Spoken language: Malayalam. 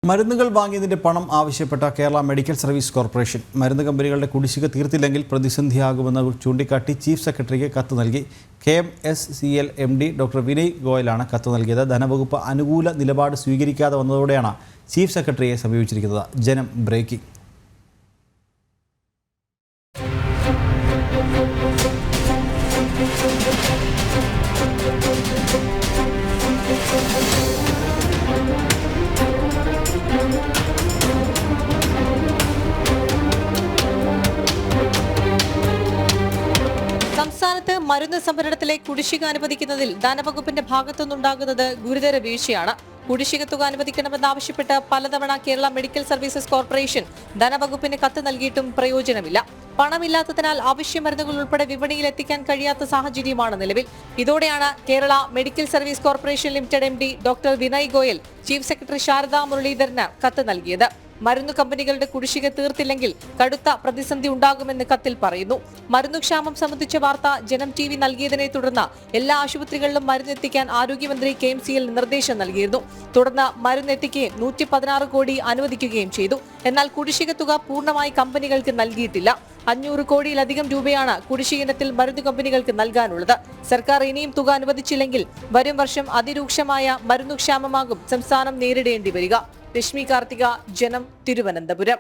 മരുന്നുകൾ വാങ്ങിയതിന്റെ പണം ആവശ്യപ്പെട്ട കേരള മെഡിക്കൽ സർവീസ് കോർപ്പറേഷൻ മരുന്ന് കമ്പനികളുടെ കുടിശ്ശിക തീർത്തില്ലെങ്കിൽ പ്രതിസന്ധിയാകുമെന്ന് ചൂണ്ടിക്കാട്ടി ചീഫ് സെക്രട്ടറിക്ക് കത്ത് നൽകി. KMSCL MD ഡോക്ടർ വിനയ് ഗോയലാണ് കത്ത് നൽകിയത്. ധനവകുപ്പ് അനുകൂല നിലപാട് സ്വീകരിക്കാതെ വന്നതോടെയാണ് ചീഫ് സെക്രട്ടറിയെ സമീപിച്ചിരിക്കുന്നത്. ജനം ബ്രേക്കിംഗ്. സംസ്ഥാനത്ത് മരുന്ന് സംഭരണത്തിലെ കുടിശ്ശിക അനുവദിക്കുന്നതിൽ ധനവകുപ്പിന്റെ ഭാഗത്തുനിന്നുണ്ടാകുന്നത് ഗുരുതര വീഴ്ചയാണ്. കുടിശ്ശിക തുക അനുവദിക്കണമെന്നാവശ്യപ്പെട്ട് പലതവണ കേരള മെഡിക്കൽ സർവീസസ് കോർപ്പറേഷൻ ധനവകുപ്പിന് കത്ത് നൽകിയിട്ടും പ്രയോജനമില്ല. പണമില്ലാത്തതിനാൽ ആവശ്യ മരുന്നുകൾ ഉൾപ്പെടെ വിപണിയിൽ എത്തിക്കാൻ കഴിയാത്ത സാഹചര്യമാണ് നിലവിൽ. ഇതോടെയാണ് Kerala medical service corporation limited MD doctor Vinay Goyal chief secretary Sharada മുരളീധരന് കത്ത് നൽകിയത്. മരുന്നു കമ്പനികളുടെ കുടിശ്ശിക തീർത്തില്ലെങ്കിൽ കടുത്ത പ്രതിസന്ധി ഉണ്ടാകുമെന്ന് കത്തിൽ പറയുന്നു. മരുന്നുക്ഷാമം സംബന്ധിച്ച വാർത്ത ജനം TV നൽകിയതിനെ തുടർന്ന് എല്ലാ ആശുപത്രികളിലും മരുന്നെത്തിക്കാൻ ആരോഗ്യമന്ത്രി KMCL നിർദ്ദേശം നൽകിയിരുന്നു. തുടർന്ന് മരുന്നെത്തിക്കുകയും 116 കോടി അനുവദിക്കുകയും ചെയ്തു. എന്നാൽ കുടിശ്ശിക തുക പൂർണ്ണമായി കമ്പനികൾക്ക് നൽകിയിട്ടില്ല. 500 കോടിയിലധികം രൂപയാണ് കുടിശ്ശിക ഇനത്തിൽ മരുന്നു കമ്പനികൾക്ക് നൽകാനുള്ളത്. സർക്കാർ ഇനിയും തുക അനുവദിച്ചില്ലെങ്കിൽ വരും വർഷം അതിരൂക്ഷമായ മരുന്നുക്ഷാമമാകും സംസ്ഥാനം നേരിടേണ്ടി വരിക. രശ്മി കാർത്തിക, ജനം, തിരുവനന്തപുരം.